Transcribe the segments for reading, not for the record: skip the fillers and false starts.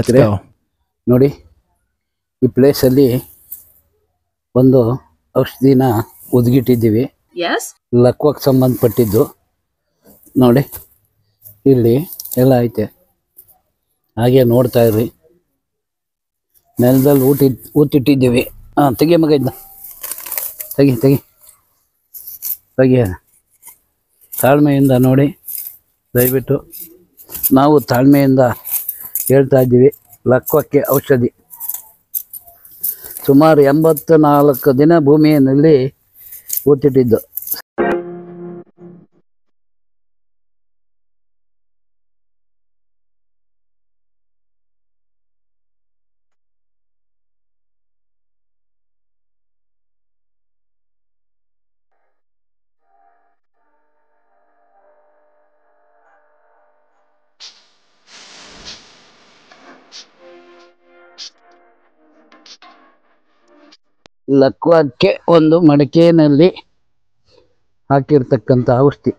ಸ್ನೇಹಿತರೆ ನೋಡಿ, ಈ ಪ್ಲೇಸಲ್ಲಿ ಒಂದು ಔಷಧಿನ ಒದಗಿಟ್ಟಿದ್ದೀವಿ, ಲಕ್ವಕ್ಕೆ ಸಂಬಂಧಪಟ್ಟಿದ್ದು. ನೋಡಿ ಇಲ್ಲಿ ಎಲ್ಲ ಐತೆ, ಹಾಗೆ ನೋಡ್ತಾ ಇರ್ರಿ. ನೆಲದಲ್ಲಿ ಊತಿಟ್ಟಿದ್ದೀವಿ. ತೆಗಿ ಮಗ, ಇದ್ದ ತೆಗಿ ತೆಗಿ ತೆಗಿಯ. ತಾಳ್ಮೆಯಿಂದ ನೋಡಿ ದಯವಿಟ್ಟು. ನಾವು ತಾಳ್ಮೆಯಿಂದ ಹೇಳ್ತಾ ಇದ್ದೀವಿ. ಲಕ್ವಕ್ಕೆ ಔಷಧಿ ಸುಮಾರು 84 ದಿನ ಭೂಮಿಯಲ್ಲಿ ಊತಿಟ್ಟಿದ್ದು. ಲಕ್ವಕ್ಕೆ ಒಂದು ಮಡಕೆಯಲ್ಲಿ ಹಾಕಿರ್ತಕ್ಕಂಥ ಔಷಧಿ.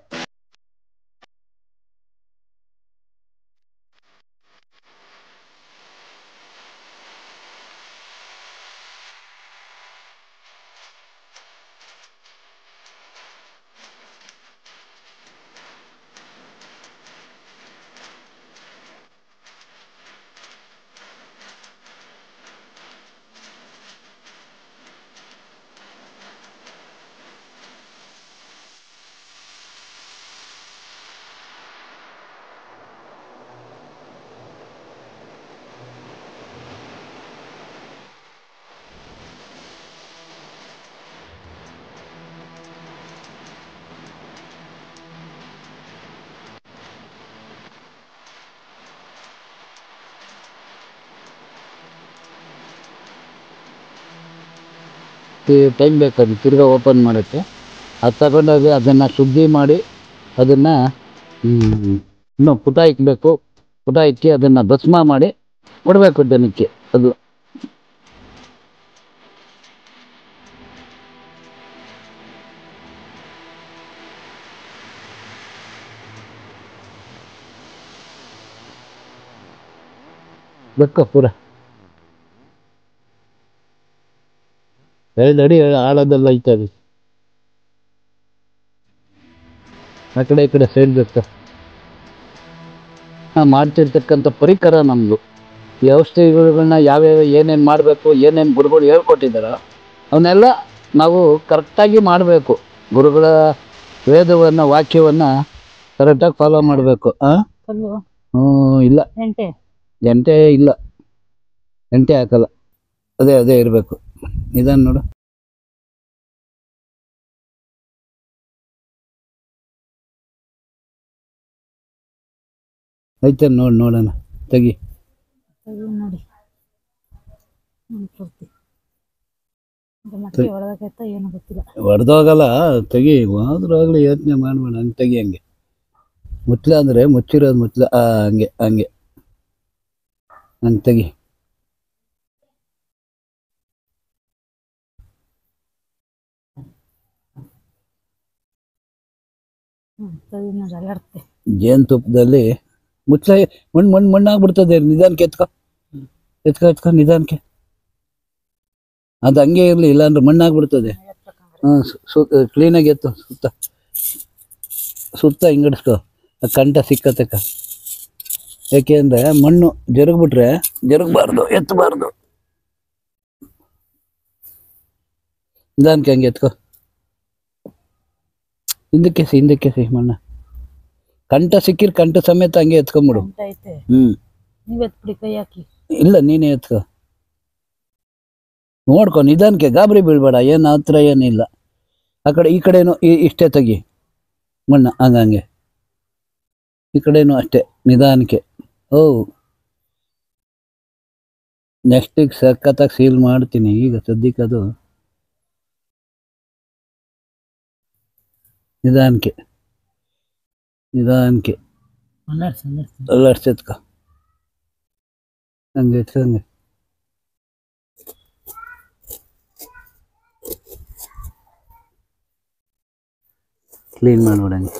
ಟೈಮ್ ಬೇಕಾದ್ರೆ ತಿರ್ಗಾ ಓಪನ್ ಮಾಡೋಕ್ಕೆ. ಅದು ತಗೊಂಡೋಗಿ ಅದನ್ನು ಶುದ್ಧಿ ಮಾಡಿ ಅದನ್ನು ಇನ್ನೂ ಪುಟ ಇಕ್ಕಬೇಕು. ಪುಟ ಇಕ್ಕಿ ಅದನ್ನು ಭಸ್ಮ ಮಾಡಿ ಕೊಡಬೇಕು ಜನಕ್ಕೆ. ಅದು ಬೇಕು ಪೂರ 2 ಅಡಿ ಆಳದೆಲ್ಲ ಐತದೆ. ಆ ಕಡೆ ಈ ಕಡೆ ಸೈಡ್ ಬೇಕು. ಮಾಡ್ತಿರ್ತಕ್ಕಂಥ ಪರಿಕರ ನಮ್ಮದು. ಈ ಔಷಧಿಗಳನ್ನ ಯಾವ್ಯಾವ ಏನೇನು ಮಾಡಬೇಕು, ಏನೇನು ಗುರುಗಳು ಹೇಳ್ಕೊಟ್ಟಿದ್ದಾರೋ ಅವನ್ನೆಲ್ಲ ನಾವು ಕರೆಕ್ಟಾಗಿ ಮಾಡಬೇಕು. ಗುರುಗಳ ವೇದವನ್ನು, ವಾಕ್ಯವನ್ನು ಕರೆಕ್ಟಾಗಿ ಫಾಲೋ ಮಾಡಬೇಕು. ಇಲ್ಲ, ಗಂಟೆ ಇಲ್ಲ, ಗಂಟೆ ಹಾಕಲ್ಲ. ಅದೇ ಇರಬೇಕು. ಇದನ್ನು ನೋಡು. ಐತೆ ನೋಡೋಣ. ತೆಗಿ ಹೊಡೆದೋಗಲ್ಲ. ತೆಗಿ, ಹೋದ್ರಾಗಲಿ ಯೋಚನೆ ಮಾಡಬೇಡ. ಹಂಗೆ ತೆಗಿ, ಹಂಗೆ ಮುಚ್ಚಲ ಅಂದರೆ ಮುಚ್ಚಿರೋದು ಮುಚ್ಚಲ. ಹಂಗೆ ಹಂಗೆ ಹಂಗೆ ತೆಗಿ. ಜೇನುತುಪ್ಪದಲ್ಲಿ ಮುಚ್ಚಲ ಮಣ್ಣಾಗ್ಬಿಡ್ತದೆ. ನಿಧಾನಕ್ಕೆ ಎತ್ಕೊ ನಿಧಾನಕ್ಕೆ. ಅದು ಹಂಗೆ ಇರಲಿ, ಇಲ್ಲಾಂದ್ರೆ ಮಣ್ಣಾಗ್ಬಿಡ್ತದೆ. ಕ್ಲೀನಾಗಿ ಎತ್ತು. ಸುತ್ತ ಹಿಂಗಡಿಸ್ಕೊ. ಕಂಠ ಸಿಕ್ಕತಕ್ಕ. ಯಾಕೆಂದರೆ ಮಣ್ಣು ಜರುಗಬಾರ್ದು, ಎತ್ತಬಾರ್ದು. ನಿಧಾನಕ್ಕೆ ಹಂಗೆ ಎತ್ಕೊ. ಹಿಂದಕ್ಕೆ ಸಿ ಮಣ್ಣ. ಕಂಠ ಸಿಕ್ಕಿರ್ ಕಂಠ ಸಮೇತ ಹಂಗೆ ಎತ್ಕೊಂಬಿಡು. ಇಲ್ಲ, ನೀನೇ ಎತ್ಕೊ. ನೋಡ್ಕೊ ನಿಧಾನಕ್ಕೆ, ಗಾಬರಿ ಬೀಳ್ಬೇಡ. ಏನು ಹತ್ರ ಏನಿಲ್ಲ. ಆ ಕಡೆ ಈ ಕಡೆನೂ ಇಷ್ಟೇ ತೆಗಿ ಮಣ್ಣ. ಹಂಗೆ ಈ ಕಡೆನೂ ಅಷ್ಟೇ ನಿಧಾನಕ್ಕೆ. ನೆಕ್ಸ್ಟಿಗೆ ಸಖತ್ತಾಗಿ ಸೀಲ್ ಮಾಡ್ತೀನಿ. ಈಗ ಸದ್ಯಕ್ಕೆ ಅದು ನಿಧಾನಕ್ಕೆ ಅಲ್ಲಾಡ್ಸೆತ್ಕ. ಹಂಗೆ ಕ್ಲೀನ್ ಮಾಡ್ಬಿಡಂಗೆ.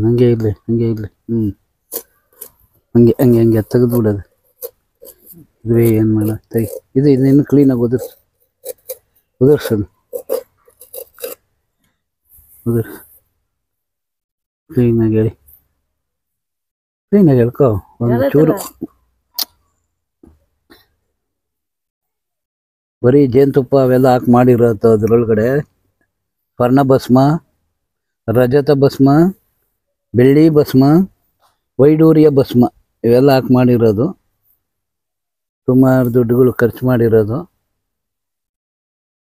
ಹಂಗೆ ಇರಲಿ ಹಂಗೆ ಇರಲಿ. ಹಂಗೆ ಹಂಗೆ ಹಂಗೆ ತೆಗೆದು ಬಿಡೋದು. ಇದುವೇ ಏನು ಮಾಡ ತೆಗಿ. ಇದು ಇನ್ನೇನು ಕ್ಲೀನಾಗಿ ಉದುರ್ಸೋದು. ಕ್ಲೀನಾಗಿ ಹೇಳಿ, ಕ್ಲೀನಾಗಿ ಹೇಳ್ಕೊ. ಒಂದು ಚೂರು ಬರೀ ಜೇನುತುಪ್ಪ ಅವೆಲ್ಲ ಹಾಕಿ ಮಾಡಿರೋದು. ಅದರೊಳಗಡೆ ಸ್ವರ್ಣ ಭಸ್ಮ, ರಜತ ಭಸ್ಮ, ಬೆಳ್ಳಿ ಭಸ್ಮ, ವೈಡೂರ್ಯ ಭಸ್ಮ ಇವೆಲ್ಲ ಹಾಕಿ ಮಾಡಿರೋದು. ಸುಮಾರು ದುಡ್ಡುಗಳು ಖರ್ಚು ಮಾಡಿರೋದು.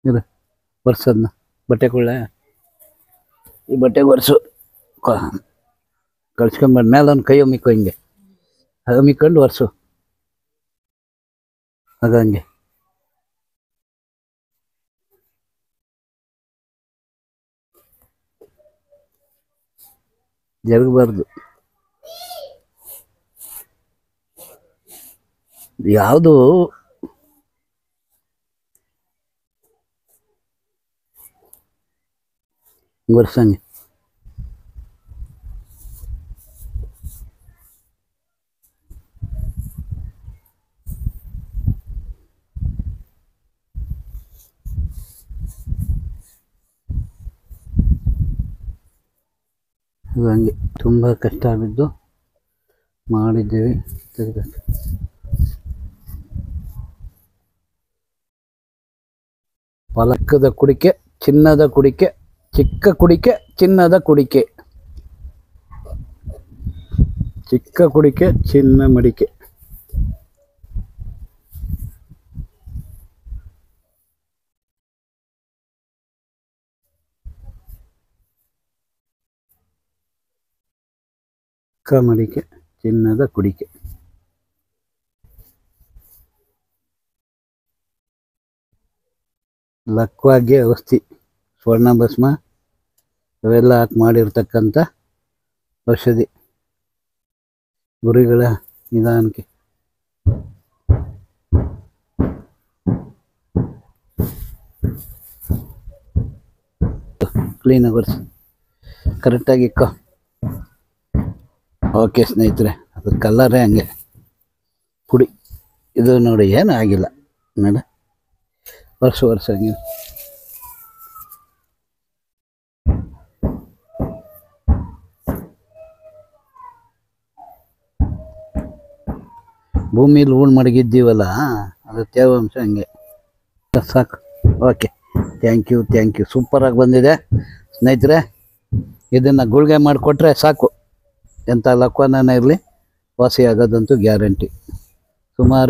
ಇದು ಒರ್ಸೋದನ್ನ ಬಟ್ಟೆ ಕೊಳ್ಳೆ, ಈ ಬಟ್ಟೆಗೆ ಒರೆಸು. ಕಳ್ಸ್ಕೊಂಬಂದ ಮೇಲೆ ಒಂದು ಕೈ ಹೊಮ್ಮಿಕೊ, ಹಿಂಗೆ ಹೊಮ್ಮಿಕೊಂಡು ಒರೆಸು. ಹಂಗೆ ಜರಗಬಾರ್ದು. ಯಾವುದು ಒರೆಸಂಗೆ. ಹಂಗೆ ತುಂಬ ಕಷ್ಟ ಆಗಿದ್ದು ಮಾಡಿದ್ದೇವೆ. ಪಲಕದ ಕುಡಿಕೆ, ಚಿನ್ನದ ಕುಡಿಕೆ, ಚಿಕ್ಕ ಕುಡಿಕೆ, ಚಿನ್ನದ ಕುಡಿಕೆ, ಚಿಕ್ಕ ಕುಡಿಕೆ, ಚಿನ್ನ ಮಡಿಕೆ. ಚಿಕ್ಕ ಮಡಿಕೆ, ಚಿನ್ನದ ಕುಡಿಕೆ. ಲಕ್ವಾಗೆ ಔಷಧಿ, ಸ್ವರ್ಣ ಭಸ್ಮ ಅವೆಲ್ಲ ಹಾಕಿ ಮಾಡಿರ್ತಕ್ಕಂಥ ಔಷಧಿ. ಗುರಿಗಳ ನಿಧಾನಕ್ಕೆ ಕ್ಲೀನಾಗಿ ಒರೆಸಿ ಕರೆಕ್ಟಾಗಿ ಇಕ್ಕೋ. ಓಕೆ ಸ್ನೇಹಿತರೆ, ಅದು ಕಲ್ಲರೇ ಹಂಗೆ ಪುಡಿ. ಇದು ನೋಡಿ ಏನೂ ಆಗಿಲ್ಲ ನೋಡಿ, ವರ್ಷ ಹಂಗೆ. ಭೂಮಿಲಿ ಹೂಳು ಮಡಗಿದ್ದೀವಲ್ಲ, ಅದು ತೇವಾಂಶ ಹಂಗೆ. ಸಾಕು. Okay, thank you. ಸೂಪರಾಗಿ ಬಂದಿದೆ ಸ್ನೇಹಿತರೆ. ಇದನ್ನು ಗುಳಿಗೆ ಮಾಡಿಕೊಟ್ರೆ ಸಾಕು, ಎಂಥ ಲಕ್ವನ ಇರಲಿ ವಾಸಿ ಆಗೋದಂತೂ ಗ್ಯಾರಂಟಿ. ಸುಮಾರು